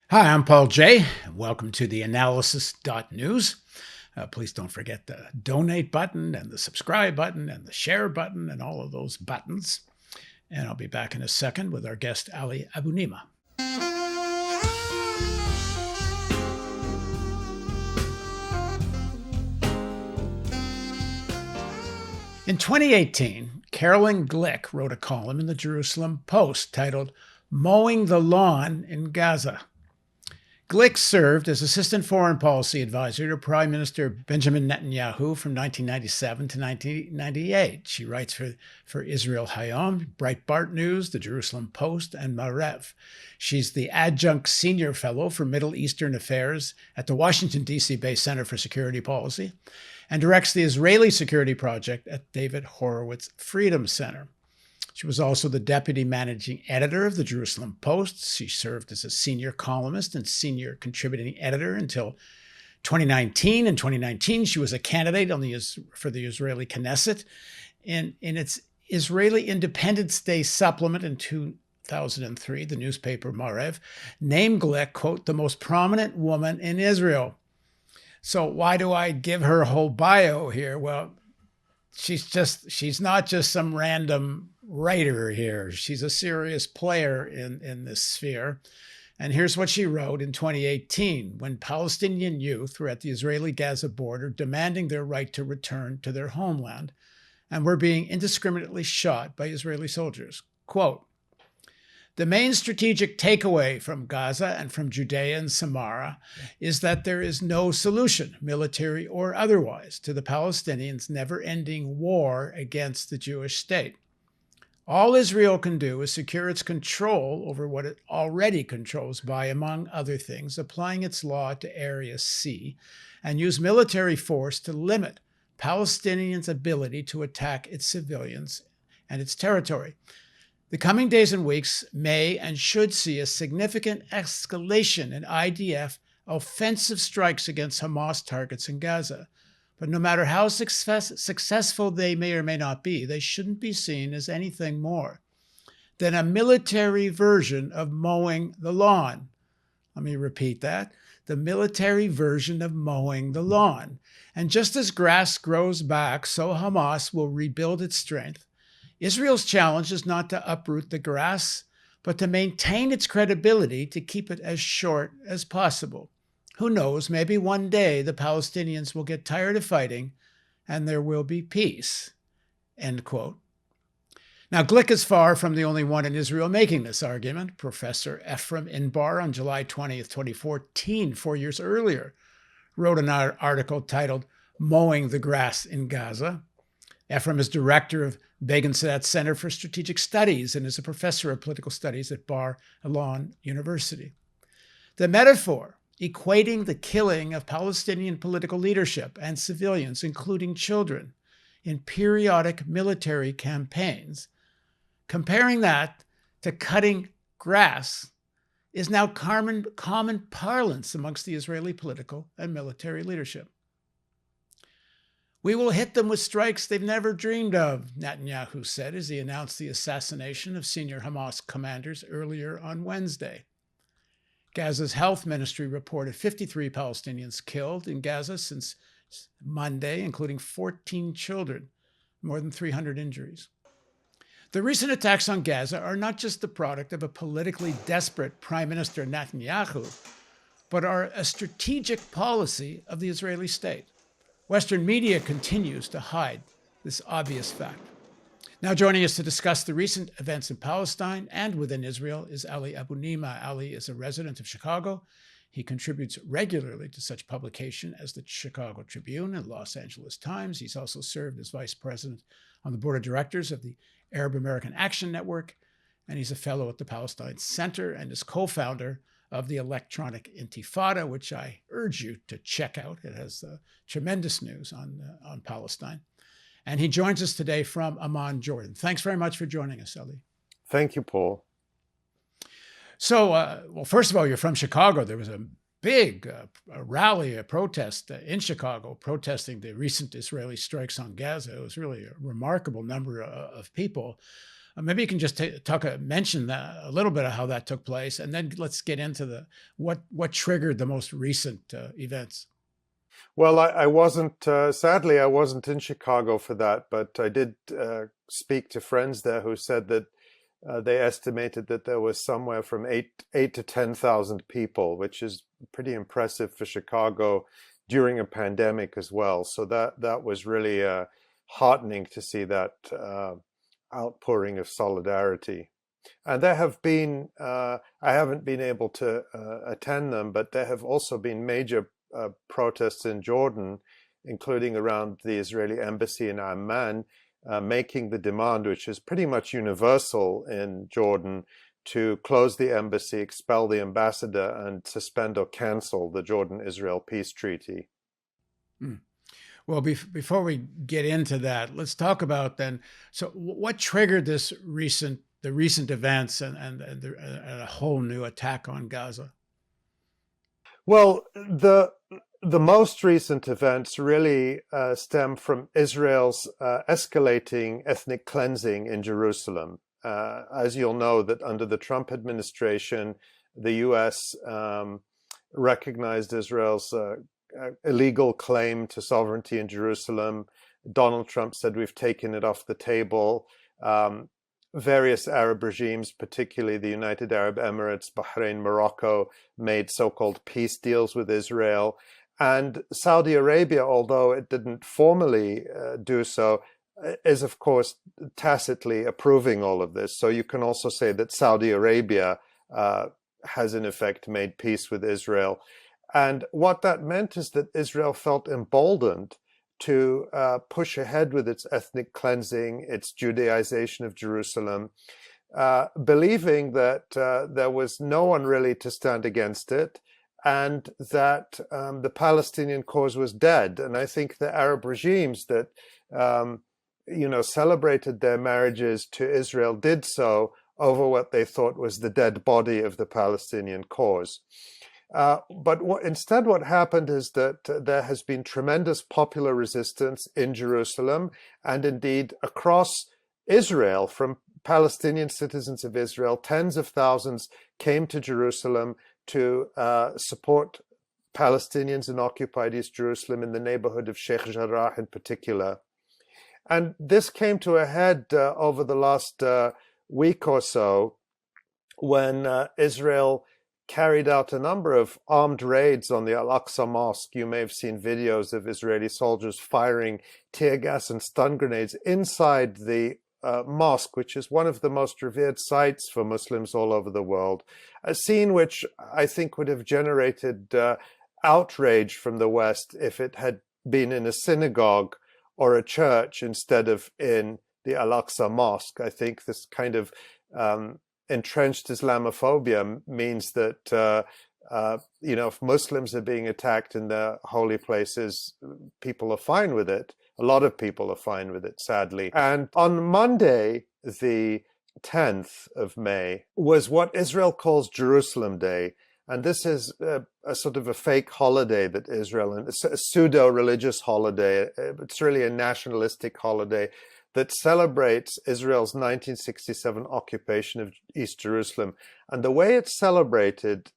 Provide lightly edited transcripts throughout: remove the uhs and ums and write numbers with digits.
Hi, I'm Paul J. Welcome to theAnalysis.news. Please don't forget the donate button and the subscribe button and the share button and all of those buttons. And I'll be back in a second with our guest, Ali Abunimah. In 2018, Carolyn Glick wrote a column in the Jerusalem Post titled "Mowing the Lawn in Gaza." Glick served as Assistant Foreign Policy Advisor to Prime Minister Benjamin Netanyahu from 1997 to 1998. She writes for Israel Hayom, Breitbart News, the Jerusalem Post, and Marev. She's the Adjunct Senior Fellow for Middle Eastern Affairs at the Washington, D.C.-based Center for Security Policy and directs the Israeli Security Project at David Horowitz Freedom Center. She was also the deputy managing editor of the Jerusalem Post. She served as a senior columnist and senior contributing editor until 2019. In 2019, she was a candidate for the Israeli Knesset. In its Israeli Independence Day supplement in 2003, the newspaper Marev named Glick, quote, the most prominent woman in Israel. So why do I give her whole bio here? Well, she's not just some random writer here. She's a serious player in this sphere. And here's what she wrote in 2018 when Palestinian youth were at the Israeli-Gaza border demanding their right to return to their homeland and were being indiscriminately shot by Israeli soldiers. Quote, the main strategic takeaway from Gaza and from Judea and Samaria is that there is no solution, military or otherwise, to the Palestinians' never-ending war against the Jewish state. All Israel can do is secure its control over what it already controls by, among other things, applying its law to Area C and use military force to limit Palestinians' ability to attack its civilians and its territory. The coming days and weeks may and should see a significant escalation in IDF offensive strikes against Hamas targets in Gaza. But no matter how successful they may or may not be, they shouldn't be seen as anything more than a military version of mowing the lawn. Let me repeat that. The military version of mowing the lawn. And just as grass grows back, so Hamas will rebuild its strength. Israel's challenge is not to uproot the grass, but to maintain its credibility to keep it as short as possible. Who knows, maybe one day the Palestinians will get tired of fighting and there will be peace, end quote. Now, Glick is far from the only one in Israel making this argument. Professor Ephraim Inbar on July 20th, 2014, 4 years earlier, wrote an article titled Mowing the Grass in Gaza. Ephraim is director of Begin Sadat's Center for Strategic Studies and is a professor of political studies at Bar Ilan University. The metaphor equating the killing of Palestinian political leadership and civilians, including children, in periodic military campaigns, comparing that to cutting grass, is now common parlance amongst the Israeli political and military leadership. We will hit them with strikes they've never dreamed of, Netanyahu said as he announced the assassination of senior Hamas commanders earlier on Wednesday. Gaza's health ministry reported 53 Palestinians killed in Gaza since Monday, including 14 children, more than 300 injuries. The recent attacks on Gaza are not just the product of a politically desperate Prime Minister Netanyahu, but are a strategic policy of the Israeli state. Western media continues to hide this obvious fact. Now joining us to discuss the recent events in Palestine and within Israel is Ali Abunimah. Ali is a resident of Chicago. He contributes regularly to such publication as the Chicago Tribune and Los Angeles Times. He's also served as vice president on the board of directors of the Arab American Action Network, and he's a fellow at the Palestine Center and is co-founder of the Electronic Intifada, which I urge you to check out. It has tremendous news on Palestine. And he joins us today from Amman, Jordan. Thanks very much for joining us, Ali. Thank you, Paul. So, well, first of all, you're from Chicago. There was a big rally, a protest in Chicago protesting the recent Israeli strikes on Gaza. It was really a remarkable number of people. Maybe you can just mention that a little bit of how that took place, and then let's get into what triggered the most recent events. Well, I wasn't, sadly, I wasn't in Chicago for that, but I did speak to friends there who said that they estimated that there was somewhere from eight to 10,000 people, which is pretty impressive for Chicago during a pandemic as well. So that was really heartening to see that outpouring of solidarity. And there have been, I haven't been able to attend them, but there have also been major protests in Jordan, including around the Israeli embassy in Amman, making the demand, which is pretty much universal in Jordan, to close the embassy, expel the ambassador, and suspend or cancel the Jordan-Israel peace treaty. Well, before we get into that, let's talk about then. So, what triggered the recent events and a whole new attack on Gaza? Well, the most recent events really stem from Israel's escalating ethnic cleansing in Jerusalem. As you'll know, that under the Trump administration, the U.S. Recognized Israel's illegal claim to sovereignty in Jerusalem. Donald Trump said we've taken it off the table. Various Arab regimes, particularly the United Arab Emirates, Bahrain, Morocco, made so-called peace deals with Israel. And Saudi Arabia, although it didn't formally do so, is of course tacitly approving all of this. So you can also say that Saudi Arabia has in effect made peace with Israel. And what that meant is that Israel felt emboldened to push ahead with its ethnic cleansing, its Judaization of Jerusalem, believing that there was no one really to stand against it, and that the Palestinian cause was dead. And I think the Arab regimes that celebrated their marriages to Israel did so over what they thought was the dead body of the Palestinian cause. But instead what happened is that there has been tremendous popular resistance in Jerusalem and indeed across Israel from Palestinian citizens of Israel. Tens of thousands came to Jerusalem to support Palestinians in occupied East Jerusalem, in the neighborhood of Sheikh Jarrah in particular. And this came to a head over the last week or so when Israel carried out a number of armed raids on the Al-Aqsa mosque. You may have seen videos of Israeli soldiers firing tear gas and stun grenades inside the mosque, which is one of the most revered sites for Muslims all over the world. A scene which I think would have generated outrage from the West if it had been in a synagogue or a church instead of in the Al-Aqsa mosque. I think this kind of entrenched Islamophobia means that, if Muslims are being attacked in their holy places, people are fine with it. A lot of people are fine with it, sadly. And on Monday, the 10th of May, was what Israel calls Jerusalem Day. And this is a sort of a fake holiday that Israel, and a pseudo-religious holiday. It's really a nationalistic holiday that celebrates Israel's 1967 occupation of East Jerusalem. And the way it's celebrated,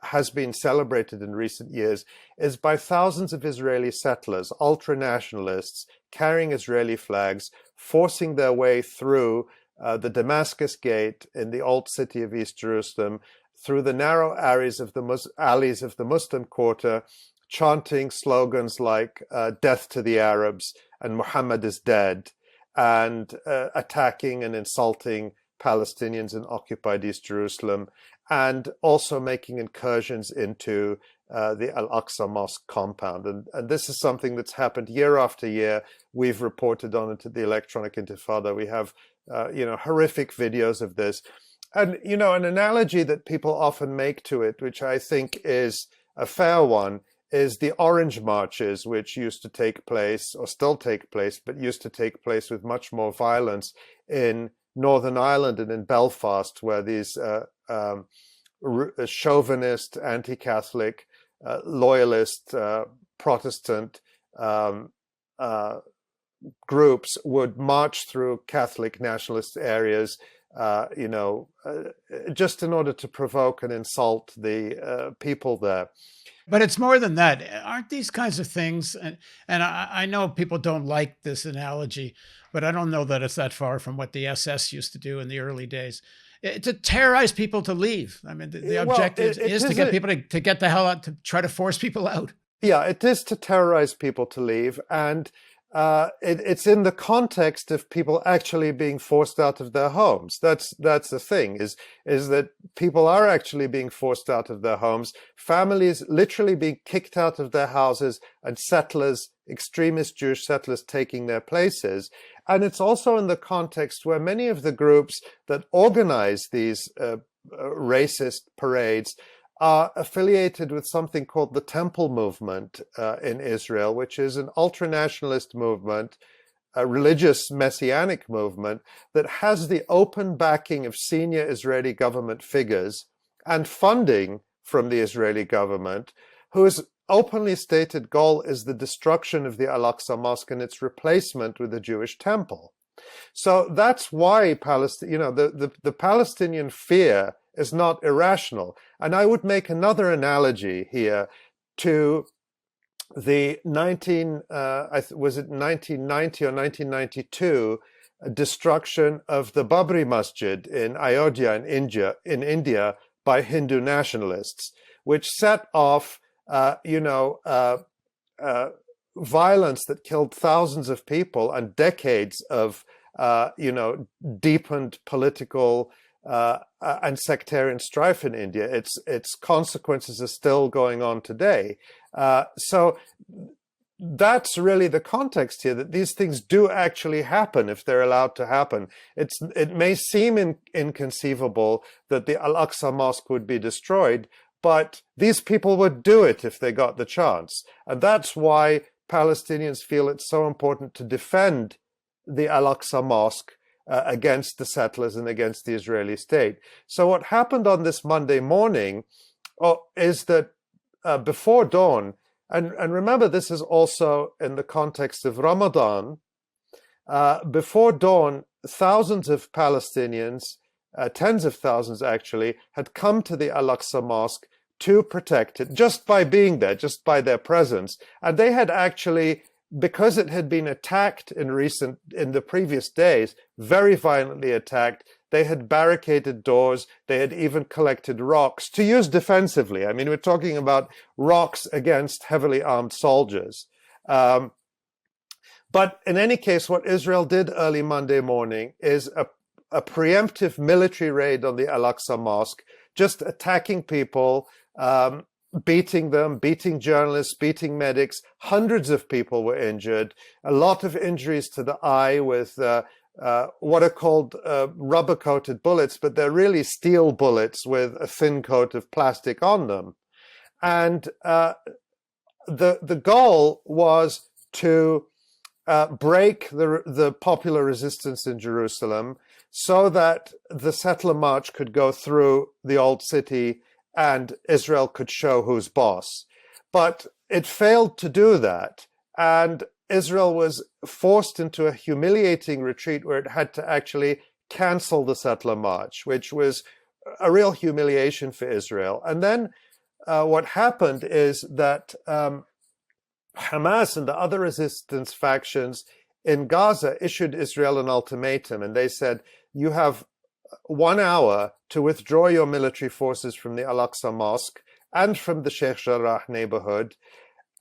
has been celebrated in recent years, is by thousands of Israeli settlers, ultra-nationalists, carrying Israeli flags, forcing their way through the Damascus Gate in the old city of East Jerusalem, through the narrow alleys of the Muslim quarter, chanting slogans like death to the Arabs and Muhammad is dead, and attacking and insulting Palestinians in occupied East Jerusalem, and also making incursions into the Al-Aqsa mosque compound. And this is something that's happened year after year. We've reported on it at the Electronic Intifada. We have, horrific videos of this. And, an analogy that people often make to it, which I think is a fair one, is the Orange Marches, which used to take place, or still take place, but used to take place with much more violence in Northern Ireland and in Belfast, where these chauvinist, anti-Catholic, loyalist, Protestant groups would march through Catholic nationalist areas, just in order to provoke and insult the people there. But it's more than that. Aren't these kinds of things, and I know people don't like this analogy, but I don't know that it's that far from what the SS used to do in the early days. To terrorize people to leave. I mean, the objective is to get people to get the hell out, to try to force people out. Yeah, it is to terrorize people to leave. And it's in the context of people actually being forced out of their homes. That's the thing, is that people are actually being forced out of their homes, families literally being kicked out of their houses, and settlers, extremist Jewish settlers, taking their places. And it's also in the context where many of the groups that organize these racist parades are affiliated with something called the Temple Movement in Israel, which is an ultranationalist movement, a religious messianic movement that has the open backing of senior Israeli government figures and funding from the Israeli government, whose openly stated goal is the destruction of the Al-Aqsa Mosque and its replacement with the Jewish temple. So that's why the Palestinian fear is not irrational. And I would make another analogy here to the 1990 or 1992 destruction of the Babri Masjid in Ayodhya in India by Hindu nationalists, which set off violence that killed thousands of people and decades of deepened political and sectarian strife in India. Its consequences are still going on today. So that's really the context here, that these things do actually happen if they're allowed to happen. It may seem inconceivable that the Al-Aqsa Mosque would be destroyed, but these people would do it if they got the chance. And that's why Palestinians feel it's so important to defend the Al-Aqsa Mosque against the settlers and against the Israeli state. So what happened on this Monday morning is that before dawn, and remember this is also in the context of Ramadan, before dawn, thousands of Palestinians, tens of thousands actually, had come to the Al-Aqsa Mosque to protect it just by being there, just by their presence. And they had actually, because it had been attacked in the previous days, very violently attacked, they had barricaded doors, they had even collected rocks to use defensively. I mean, we're talking about rocks against heavily armed soldiers. But in any case, what Israel did early Monday morning is a preemptive military raid on the Al-Aqsa Mosque, just attacking people, beating them, beating journalists, beating medics. Hundreds of people were injured, a lot of injuries to the eye with what are called rubber-coated bullets, but they're really steel bullets with a thin coat of plastic on them. And the goal was to break the popular resistance in Jerusalem so that the settler march could go through the old city and Israel could show who's boss. But it failed to do that. And Israel was forced into a humiliating retreat where it had to actually cancel the settler march, which was a real humiliation for Israel. And then what happened is that Hamas and the other resistance factions in Gaza issued Israel an ultimatum, and they said, you have 1 hour to withdraw your military forces from the Al-Aqsa Mosque and from the Sheikh Jarrah neighborhood,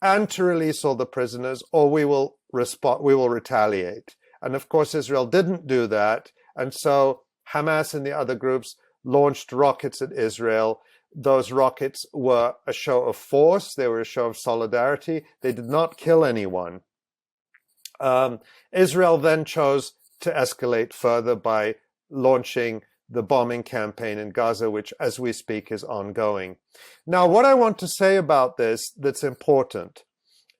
and to release all the prisoners, or we will retaliate. And of course, Israel didn't do that. And so Hamas and the other groups launched rockets at Israel. Those rockets were a show of force. They were a show of solidarity. They did not kill anyone. Israel then chose to escalate further by launching the bombing campaign in Gaza, which, as we speak, is ongoing. Now, what I want to say about this that's important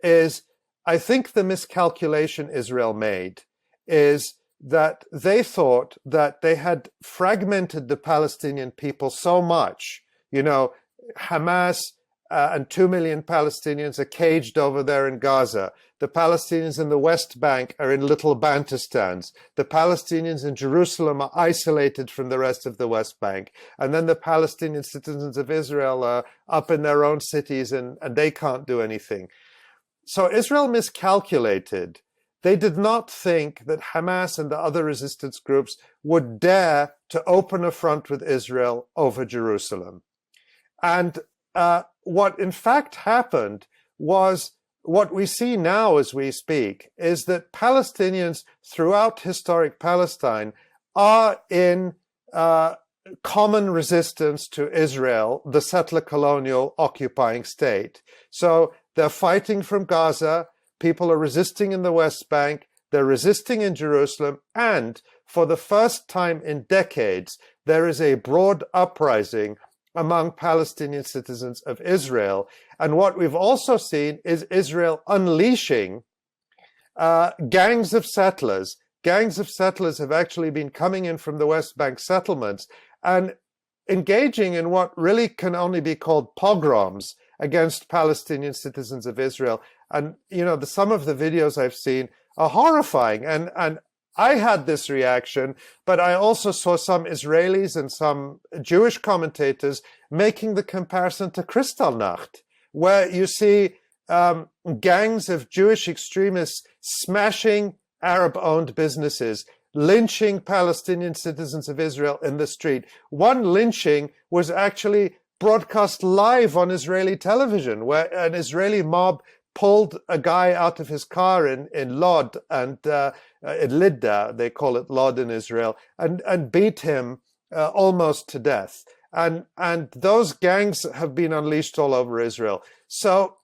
is I think the miscalculation Israel made is that they thought that they had fragmented the Palestinian people so much. You know, Hamas and 2 million Palestinians are caged over there in Gaza. The Palestinians in the West Bank are in little Bantustans. The Palestinians in Jerusalem are isolated from the rest of the West Bank. And then the Palestinian citizens of Israel are up in their own cities and they can't do anything. So Israel miscalculated. They did not think that Hamas and the other resistance groups would dare to open a front with Israel over Jerusalem. And what in fact happened was what we see now as we speak is that Palestinians throughout historic Palestine are in common resistance to Israel, the settler colonial occupying state. So they're fighting from Gaza. People are resisting in the West Bank. They're resisting in Jerusalem. And for the first time in decades, there is a broad uprising among Palestinian citizens of Israel. And what we've also seen is Israel unleashing gangs of settlers. Gangs of settlers have actually been coming in from the West Bank settlements and engaging in what really can only be called pogroms against Palestinian citizens of Israel. And, you know, some of the videos I've seen are horrifying. And I had this reaction, but I also saw some Israelis and some Jewish commentators making the comparison to Kristallnacht, where you see gangs of Jewish extremists smashing Arab-owned businesses, lynching Palestinian citizens of Israel in the street. One lynching was actually broadcast live on Israeli television, where an Israeli mob pulled a guy out of his car in Lod and in Lidda, they call it Lod in Israel, and beat him almost to death. And those gangs have been unleashed all over Israel. So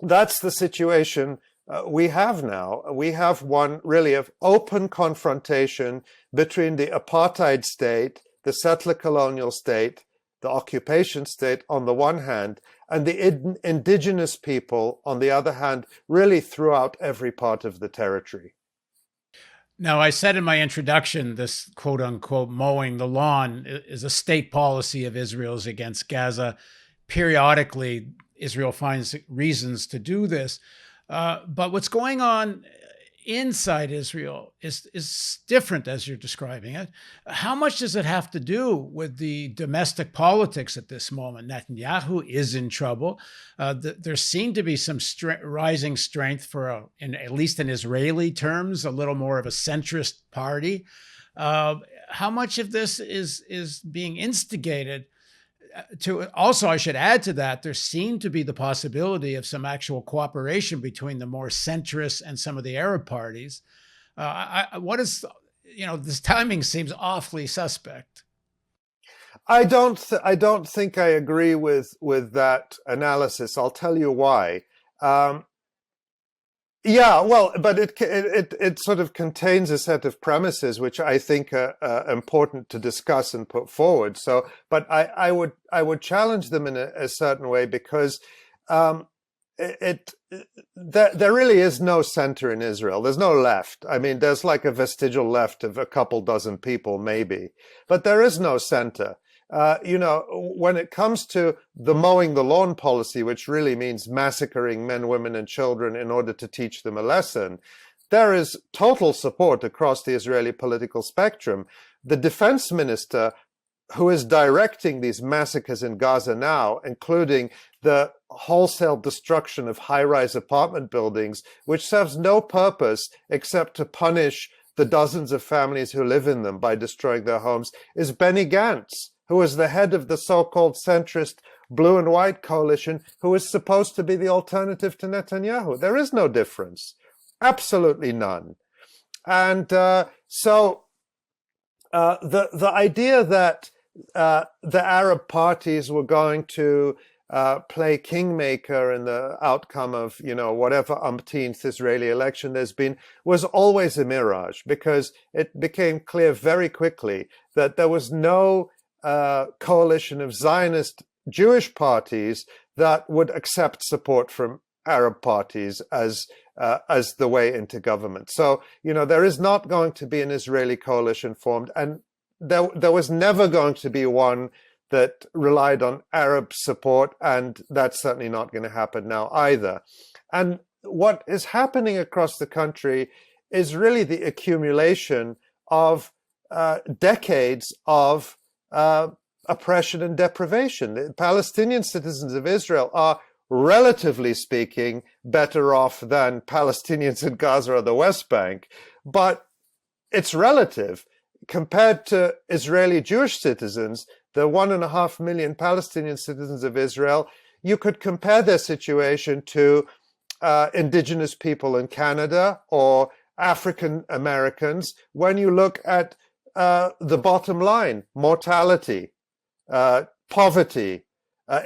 that's the situation we have now. We have one really of open confrontation between the apartheid state, the settler colonial state, the occupation state on the one hand, and the indigenous people on the other hand, really throughout every part of the territory. Now, I said in my introduction, this quote unquote mowing the lawn is a state policy of Israel's against Gaza. Periodically, Israel finds reasons to do this. But what's going on inside Israel is different as you're describing it. How much does it have to do with the domestic politics at this moment? Netanyahu is in trouble. There seemed to be some rising strength for, at least in Israeli terms, a little more of a centrist party. How much of this is being instigated? Also, I should add to that, there seemed to be the possibility of some actual cooperation between the more centrist and some of the Arab parties. This timing seems awfully suspect. I don't think I agree with that analysis. I'll tell you why. Yeah, well, but it sort of contains a set of premises which I think are important to discuss and put forward. So, but I would challenge them in a certain way because there really is no center in Israel. There's no left. I mean, there's like a vestigial left of a couple dozen people, maybe, but there is no center. When it comes to the mowing the lawn policy, which really means massacring men, women, and children in order to teach them a lesson, there is total support across the Israeli political spectrum. The defense minister, who is directing these massacres in Gaza now, including the wholesale destruction of high-rise apartment buildings, which serves no purpose except to punish the dozens of families who live in them by destroying their homes, is Benny Gantz, who is the head of the so-called centrist blue and white coalition, who is supposed to be the alternative to Netanyahu. There is no difference. Absolutely none. And so the idea that the Arab parties were going to play kingmaker in the outcome of, whatever umpteenth Israeli election there's been was always a mirage, because it became clear very quickly that there was no coalition of Zionist Jewish parties that would accept support from Arab parties as the way into government. So, there is not going to be an Israeli coalition formed, and there was never going to be one that relied on Arab support, and that's certainly not going to happen now either. And what is happening across the country is really the accumulation of decades of oppression and deprivation. The Palestinian citizens of Israel are, relatively speaking, better off than Palestinians in Gaza or the West Bank, but it's relative. Compared to Israeli Jewish citizens, the 1.5 million Palestinian citizens of Israel, you could compare their situation to indigenous people in Canada or African Americans when you look at the bottom line: mortality, poverty,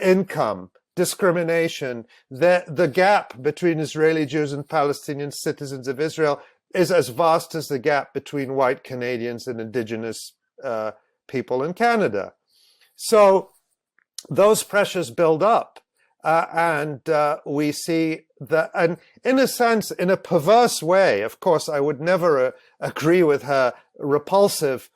income, discrimination. The gap between Israeli Jews and Palestinian citizens of Israel is as vast as the gap between white Canadians and indigenous people in Canada. So those pressures build up, and we see that, and in a sense, in a perverse way, of course, I would never agree with her repulsive,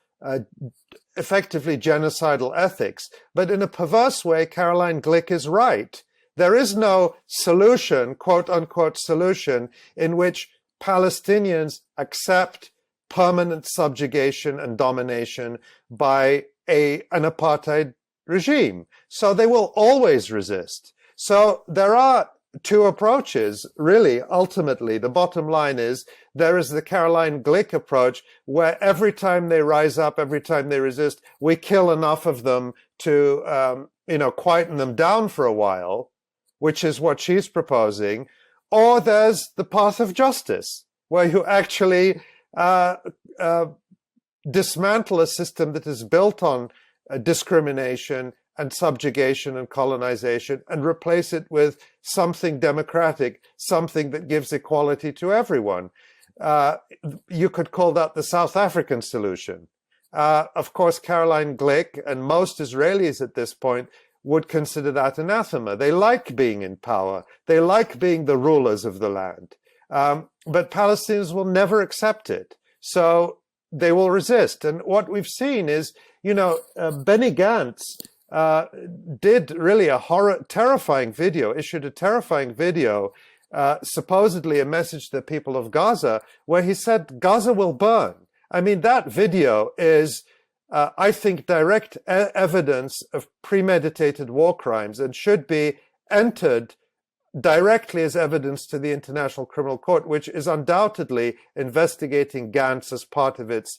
effectively genocidal ethics, but in a perverse way, Carolyn Glick is right. There is no solution, quote unquote solution, in which Palestinians accept permanent subjugation and domination by an apartheid regime. So they will always resist. So there are two approaches, really. Ultimately, the bottom line is there is the Carolyn Glick approach, where every time they rise up, every time they resist, we kill enough of them to, quieten them down for a while, which is what she's proposing. Or there's the path of justice, where you actually dismantle a system that is built on discrimination and subjugation and colonization, and replace it with something democratic, something that gives equality to everyone. You could call that the South African solution. Of course, Carolyn Glick and most Israelis at this point would consider that anathema. They like being in power. They like being the rulers of the land. But Palestinians will never accept it. So they will resist. And what we've seen is, Benny Gantz did really a terrifying video, issued a terrifying video, supposedly a message to the people of Gaza, where he said Gaza will burn. I mean, that video is, I think, direct evidence of premeditated war crimes and should be entered directly as evidence to the International Criminal Court, which is undoubtedly investigating Gantz as part of its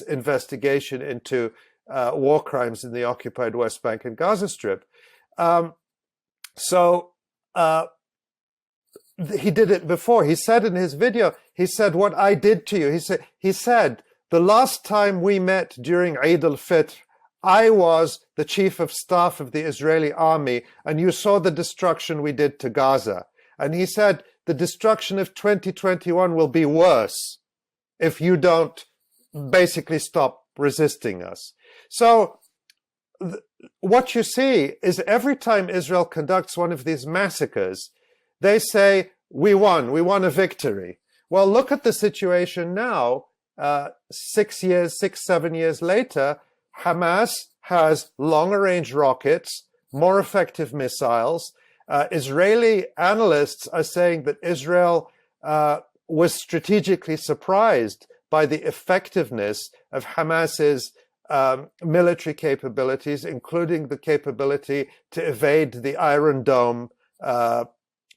investigation into war crimes in the occupied West Bank and Gaza Strip. He did it before. He said in his video, he said, what I did to you. He said, the last time we met during Eid al-Fitr, I was the chief of staff of the Israeli army, and you saw the destruction we did to Gaza. And he said, the destruction of 2021 will be worse if you don't basically stop resisting us. So what you see is every time Israel conducts one of these massacres, they say, we won a victory. Well, look at the situation now. 7 years later, Hamas has longer range rockets, more effective missiles. Israeli analysts are saying that Israel was strategically surprised by the effectiveness of Hamas's military capabilities, including the capability to evade the Iron Dome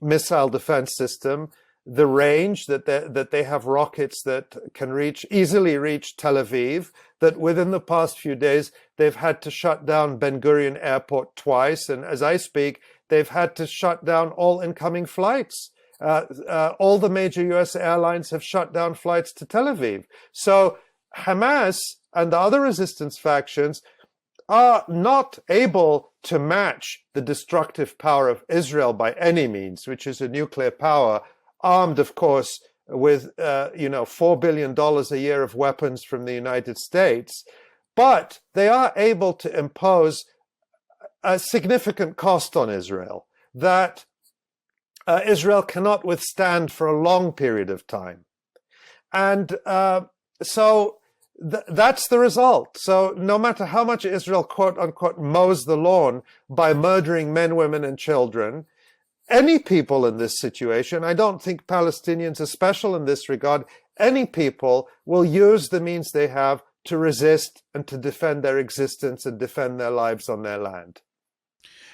missile defense system, the range that they have rockets that can easily reach Tel Aviv, that within the past few days, they've had to shut down Ben Gurion Airport twice. And as I speak, they've had to shut down all incoming flights. All the major US airlines have shut down flights to Tel Aviv. So Hamas and the other resistance factions are not able to match the destructive power of Israel by any means, which is a nuclear power, armed, of course, with $4 billion a year of weapons from the United States. But they are able to impose a significant cost on Israel that Israel cannot withstand for a long period of time. And so that's the result. So no matter how much Israel, quote unquote, mows the lawn by murdering men, women, and children, any people in this situation, I don't think Palestinians are special in this regard, any people will use the means they have to resist and to defend their existence and defend their lives on their land.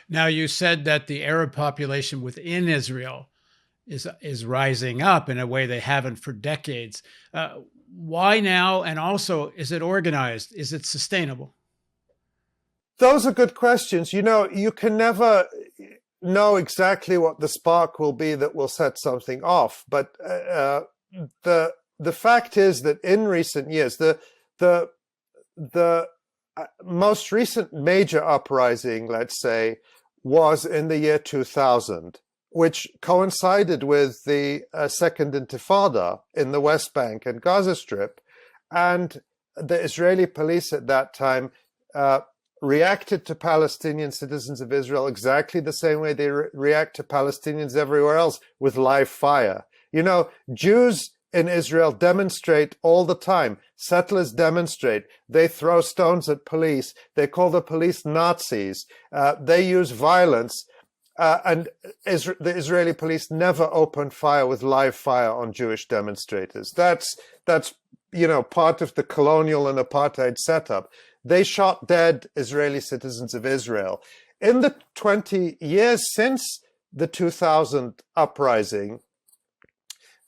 Now, you said that the Arab population within Israel is rising up in a way they haven't for decades. Why now? And also, is it organized? Is it sustainable? Those are good questions. You know, you can never know exactly what the spark will be that will set something off. But the fact is that in recent years, the most recent major uprising, let's say, was in the year 2000, which coincided with the Second Intifada in the West Bank and Gaza Strip. And the Israeli police at that time reacted to Palestinian citizens of Israel exactly the same way they react to Palestinians everywhere else, with live fire. You know, Jews in Israel demonstrate all the time. Settlers demonstrate. They throw stones at police. They call the police Nazis. They use violence. And the Israeli police never opened fire with live fire on Jewish demonstrators. That's you know, part of the colonial and apartheid setup. They shot dead Israeli citizens of Israel. In the 20 years since the 2000 uprising,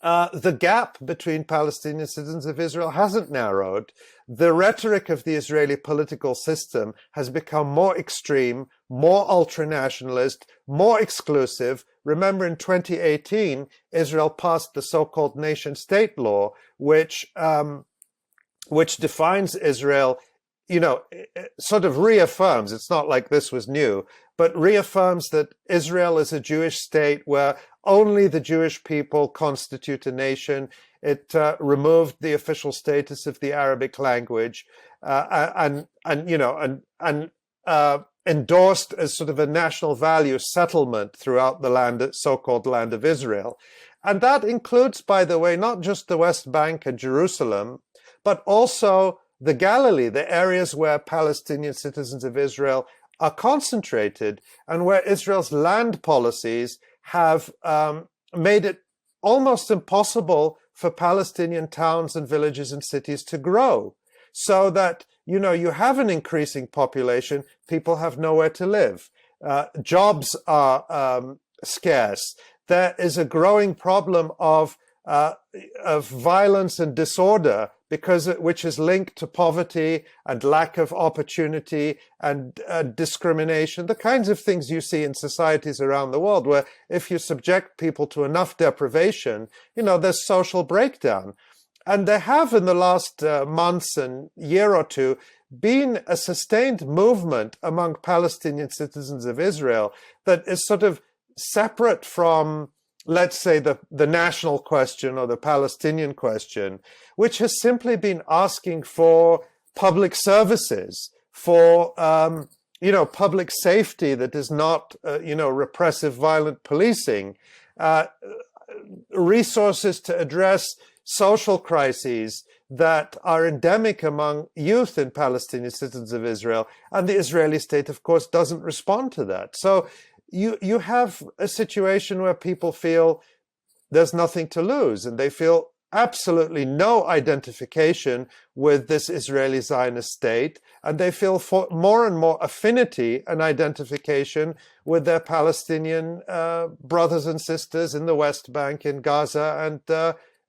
the gap between Palestinian citizens of Israel hasn't narrowed. The rhetoric of the Israeli political system has become more extreme, more ultranationalist, more exclusive. Remember, in 2018, Israel passed the so-called nation-state law, which defines Israel, you know, sort of reaffirms, it's not like this was new, but reaffirms that Israel is a Jewish state where only the Jewish people constitute a nation. It removed the official status of the Arabic language, and endorsed as sort of a national value settlement throughout the land, so-called land of Israel. And that includes, by the way, not just the West Bank and Jerusalem, but also the Galilee, the areas where Palestinian citizens of Israel are concentrated and where Israel's land policies have made it almost impossible for Palestinian towns and villages and cities to grow. So that, you know, you have an increasing population, people have nowhere to live. Jobs are scarce. There is a growing problem of violence and disorder, which is linked to poverty and lack of opportunity and discrimination, the kinds of things you see in societies around the world, where if you subject people to enough deprivation, you know, there's social breakdown. And there have, in the last months and year or two, been a sustained movement among Palestinian citizens of Israel that is sort of separate from, let's say, the national question or the Palestinian question, which has simply been asking for public services, for, public safety that is not, repressive, violent policing, resources to address social crises that are endemic among youth in Palestinian citizens of Israel. And the Israeli state, of course, doesn't respond to that. So you have a situation where people feel there's nothing to lose, and they feel absolutely no identification with this Israeli Zionist state, and they feel more and more affinity and identification with their Palestinian brothers and sisters in the West Bank, in Gaza, and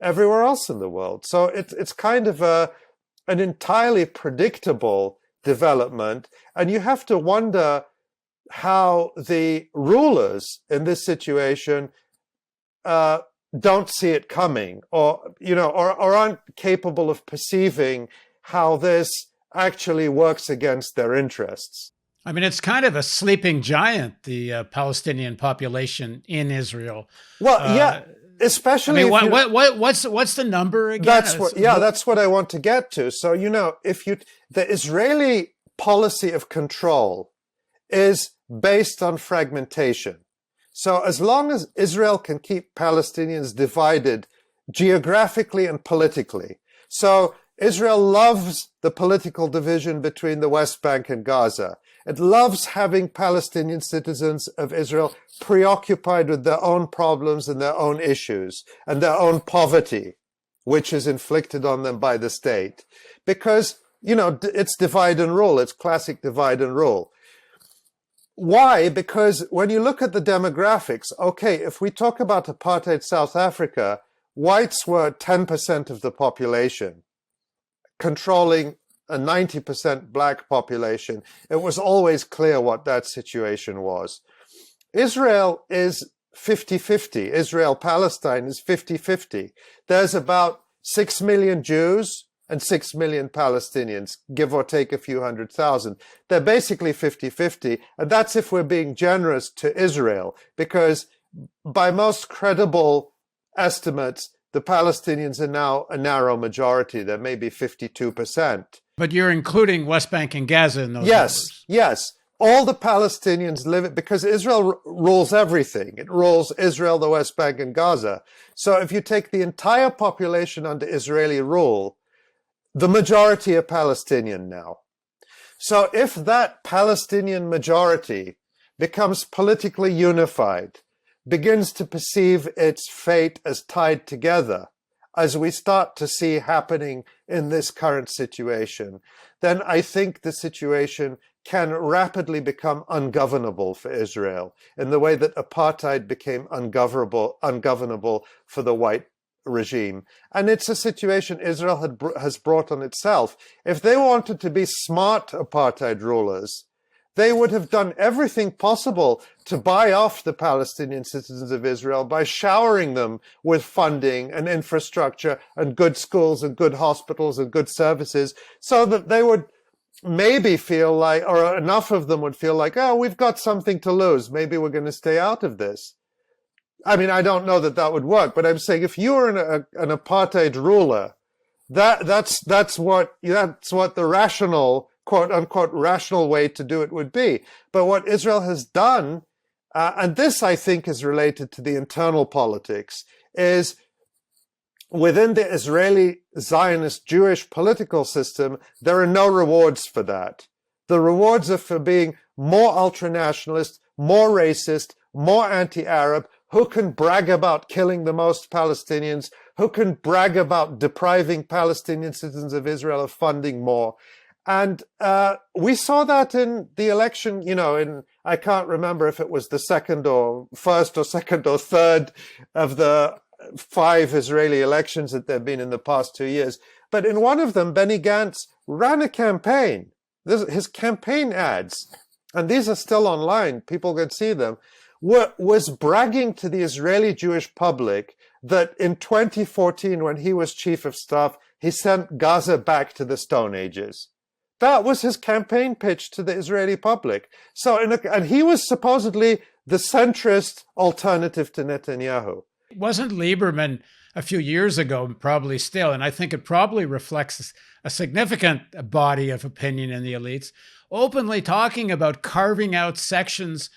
everywhere else in the world. So it's kind of an entirely predictable development, and you have to wonder how the rulers in this situation don't see it coming, or aren't capable of perceiving how this actually works against their interests. I mean, it's kind of a sleeping giant, the Palestinian population in Israel. Well, yeah, especially. I mean, what's the number again? That's what I want to get to. So, the Israeli policy of control is based on fragmentation. So as long as Israel can keep Palestinians divided geographically and politically, so Israel loves the political division between the West Bank and Gaza. It loves having Palestinian citizens of Israel preoccupied with their own problems and their own issues and their own poverty, which is inflicted on them by the state. Because, it's divide and rule. It's classic divide and rule. Why? Because when you look at the demographics, okay, if we talk about apartheid South Africa, whites were 10% of the population, controlling a 90% black population. It was always clear what that situation was. Israel is 50-50. Israel-Palestine is 50-50. There's about 6 million Jews and 6 million Palestinians, give or take a few 100,000. They're basically 50-50, and that's if we're being generous to Israel, because by most credible estimates, the Palestinians are now a narrow majority. There may be 52%. But you're including West Bank and Gaza in those numbers. Yes. All the Palestinians live it because Israel rules everything. It rules Israel, the West Bank, and Gaza. So if you take the entire population under Israeli rule, the majority are Palestinian now. So if that Palestinian majority becomes politically unified, begins to perceive its fate as tied together, as we start to see happening in this current situation, then I think the situation can rapidly become ungovernable for Israel in the way that apartheid became ungovernable for the white regime. And it's a situation Israel has brought on itself. If they wanted to be smart apartheid rulers, they would have done everything possible to buy off the Palestinian citizens of Israel by showering them with funding and infrastructure and good schools and good hospitals and good services, so that they would maybe feel like, or enough of them would feel like, oh, we've got something to lose. Maybe we're going to stay out of this. I mean, I don't know that would work, but I'm saying if you're an apartheid ruler, that's what the rational, quote unquote, rational way to do it would be. But what Israel has done, and this I think is related to the internal politics, is within the Israeli Zionist Jewish political system, there are no rewards for that. The rewards are for being more ultranationalist, more racist, more anti-Arab, who can brag about killing the most Palestinians, who can brag about depriving Palestinian citizens of Israel of funding more. And we saw that in the election, I can't remember if it was the first or second or third of the 5 Israeli elections that there have been in the past 2 years. But in one of them, Benny Gantz ran a campaign. His campaign ads, and these are still online, people can see them, was bragging to the Israeli Jewish public that in 2014, when he was chief of staff, he sent Gaza back to the Stone Ages. That was his campaign pitch to the Israeli public. So, and he was supposedly the centrist alternative to Netanyahu. Wasn't Lieberman a few years ago, probably still, and I think it probably reflects a significant body of opinion in the elites, openly talking about carving out sections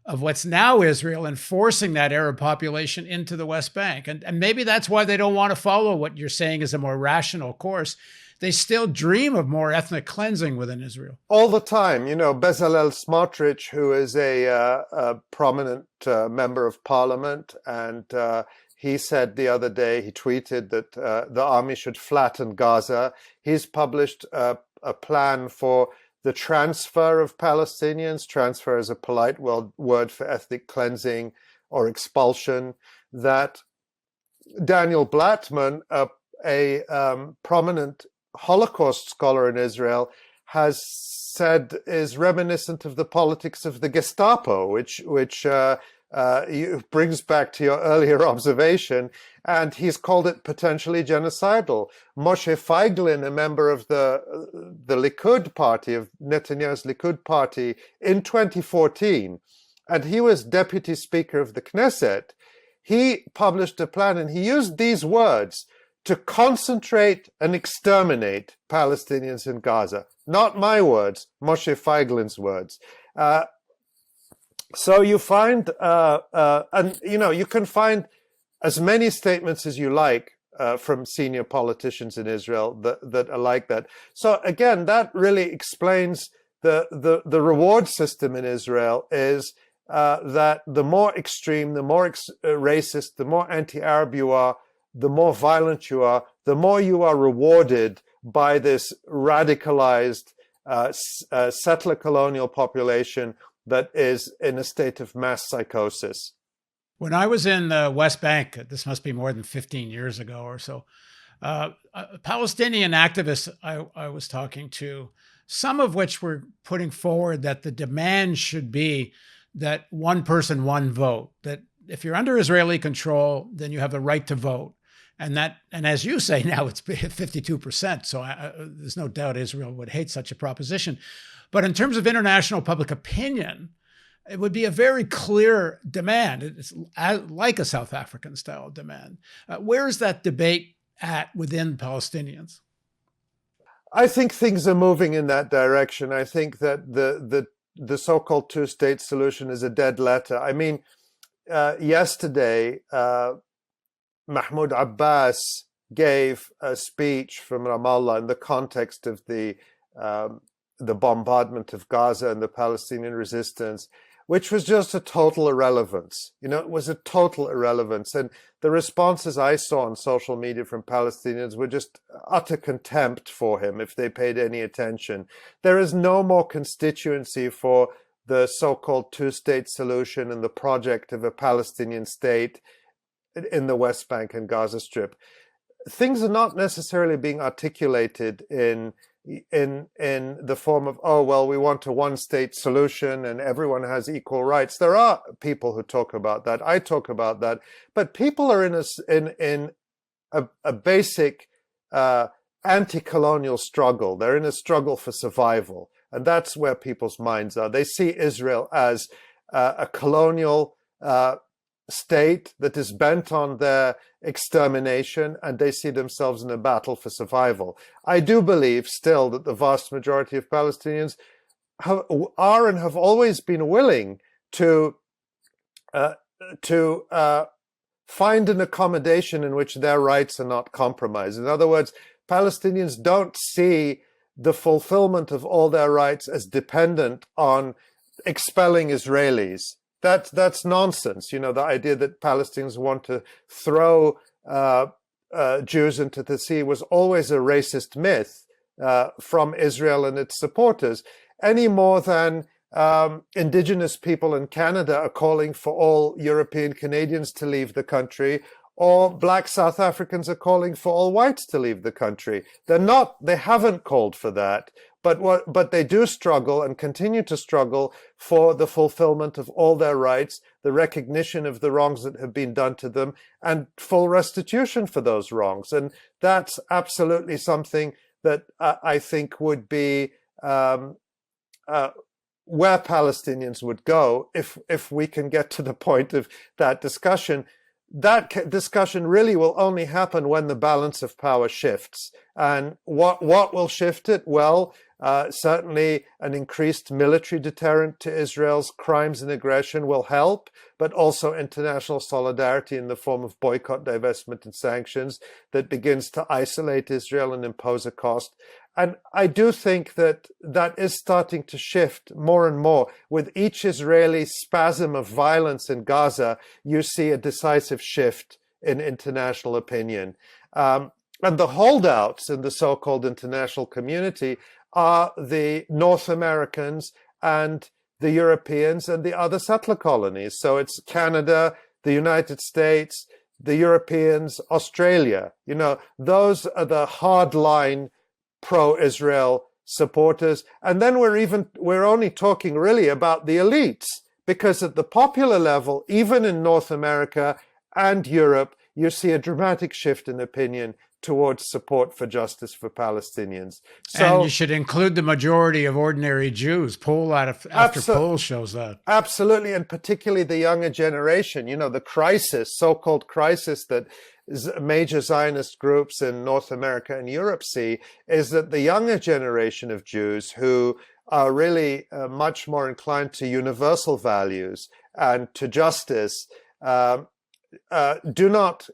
of what's now Israel and forcing that Arab population into the West Bank. And maybe that's why they don't want to follow what you're saying is a more rational course. They still dream of more ethnic cleansing within Israel. All the time. Bezalel Smotrich, who is a prominent member of parliament, and he said the other day, he tweeted that the army should flatten Gaza. He's published a plan for the transfer of Palestinians. Transfer is a polite word for ethnic cleansing or expulsion. That Daniel Blattman, a prominent Holocaust scholar in Israel, has said is reminiscent of the politics of the Gestapo, which brings back to your earlier observation, and he's called it potentially genocidal. Moshe Feiglin, a member of the Likud party, of Netanyahu's Likud party, in 2014, and he was deputy speaker of the Knesset, he published a plan, and he used these words: to concentrate and exterminate Palestinians in Gaza. Not my words, Moshe Feiglin's words. So you find, you can find as many statements as you like from senior politicians in Israel that are like that. So again, that really explains the reward system in Israel is that the more extreme, the more racist, the more anti-Arab you are, the more violent you are, the more you are rewarded by this radicalized settler colonial population that is in a state of mass psychosis. When I was in the West Bank, this must be more than 15 years ago or so, Palestinian activists I was talking to, some of which were putting forward that the demand should be that one person, one vote, that if you're under Israeli control, then you have the right to vote. And as you say now, it's 52%. So there's no doubt Israel would hate such a proposition. But in terms of international public opinion, it would be a very clear demand. It's like a South African style demand. Where is that debate at within Palestinians? I think things are moving in that direction. I think that the so-called two-state solution is a dead letter. I mean, yesterday, Mahmoud Abbas gave a speech from Ramallah in the context of the bombardment of Gaza and the Palestinian resistance, which was just a total irrelevance. It was a total irrelevance. And the responses I saw on social media from Palestinians were just utter contempt for him if they paid any attention. There is no more constituency for the so-called two-state solution and the project of a Palestinian state in the West Bank and Gaza Strip. Things are not necessarily being articulated in the form of, oh, well, we want a one-state solution and everyone has equal rights. There are people who talk about that. I talk about that. But people are in a basic anti-colonial struggle. They're in a struggle for survival. And that's where people's minds are. They see Israel as a colonial state that is bent on their extermination, and they see themselves in a battle for survival. I do believe still that the vast majority of Palestinians are and have always been willing to find an accommodation in which their rights are not compromised. In other words, Palestinians don't see the fulfillment of all their rights as dependent on expelling Israelis. That's nonsense. The idea that Palestinians want to throw Jews into the sea was always a racist myth from Israel and its supporters, any more than indigenous people in Canada are calling for all European Canadians to leave the country, or black South Africans are calling for all whites to leave the country. They haven't called for that, but they do struggle and continue to struggle for the fulfillment of all their rights, the recognition of the wrongs that have been done to them, and full restitution for those wrongs. And that's absolutely something that I think would be where Palestinians would go if we can get to the point of that discussion. That discussion really will only happen when the balance of power shifts. And what will shift it? Well, certainly an increased military deterrent to Israel's crimes and aggression will help, but also international solidarity in the form of boycott, divestment, and sanctions that begins to isolate Israel and impose a cost. And I do think that is starting to shift more and more. With each Israeli spasm of violence in Gaza, you see a decisive shift in international opinion. And the holdouts in the so-called international community are the North Americans and the Europeans and the other settler colonies. So it's Canada, the United States, the Europeans, Australia. Those are the hardline pro-Israel supporters. And then we're only talking really about the elites, because at the popular level, even in North America and Europe, you see a dramatic shift in opinion towards support for justice for Palestinians. So, and you should include the majority of ordinary Jews. Poll after poll shows that. Absolutely, and particularly the younger generation. The crisis, so-called crisis that major Zionist groups in North America and Europe see, is that the younger generation of Jews who are really much more inclined to universal values and to justice do not...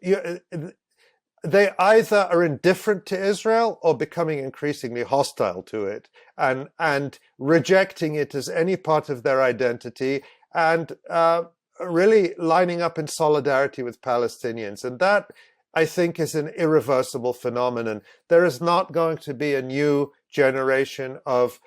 they either are indifferent to Israel or becoming increasingly hostile to it and rejecting it as any part of their identity and really lining up in solidarity with Palestinians. And that, I think, is an irreversible phenomenon. There is not going to be a new generation of,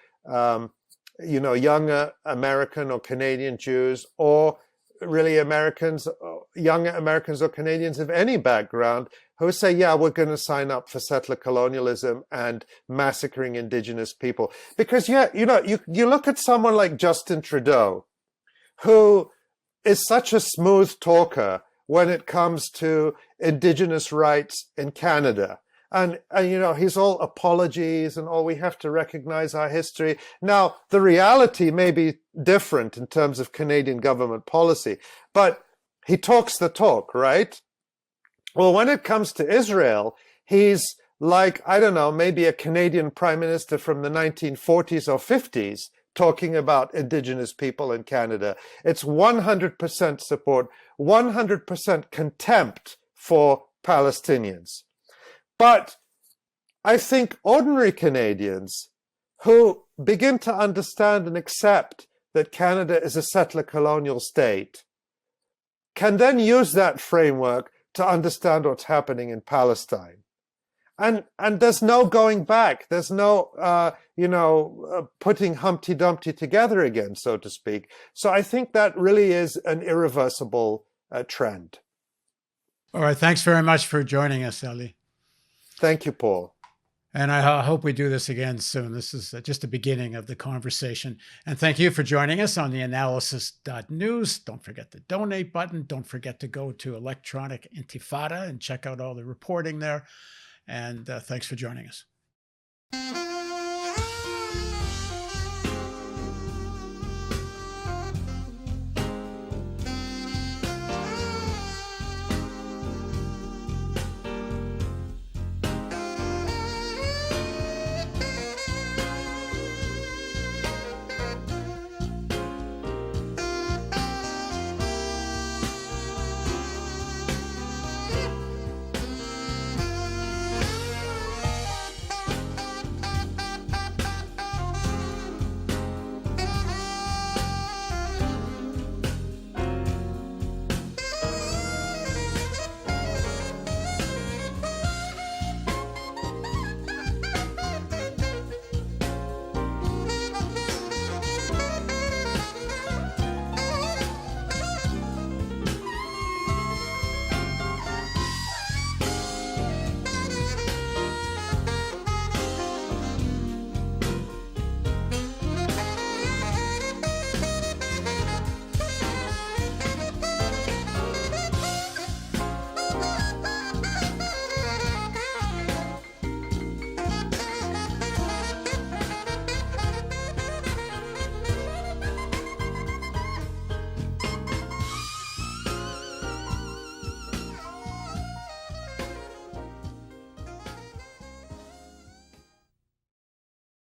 younger American or Canadian Jews, or really Americans, young Americans or Canadians of any background, who say, yeah, we're going to sign up for settler colonialism and massacring indigenous people. Because, you look at someone like Justin Trudeau, who is such a smooth talker when it comes to indigenous rights in Canada. And he's all apologies and we have to recognize our history. Now, the reality may be different in terms of Canadian government policy, but he talks the talk, right? Well, when it comes to Israel, he's like, I don't know, maybe a Canadian prime minister from the 1940s or 50s talking about indigenous people in Canada. It's 100% support, 100% contempt for Palestinians. But I think ordinary Canadians who begin to understand and accept that Canada is a settler colonial state can then use that framework to understand what's happening in Palestine. And there's no going back. There's no, putting Humpty Dumpty together again, so to speak. So I think that really is an irreversible trend. All right. Thanks very much for joining us, Eli. Thank you, Paul. And I hope we do this again soon. This is just the beginning of the conversation. And thank you for joining us on theAnalysis.news. Don't forget the donate button. Don't forget to go to Electronic Intifada and check out all the reporting there. And thanks for joining us.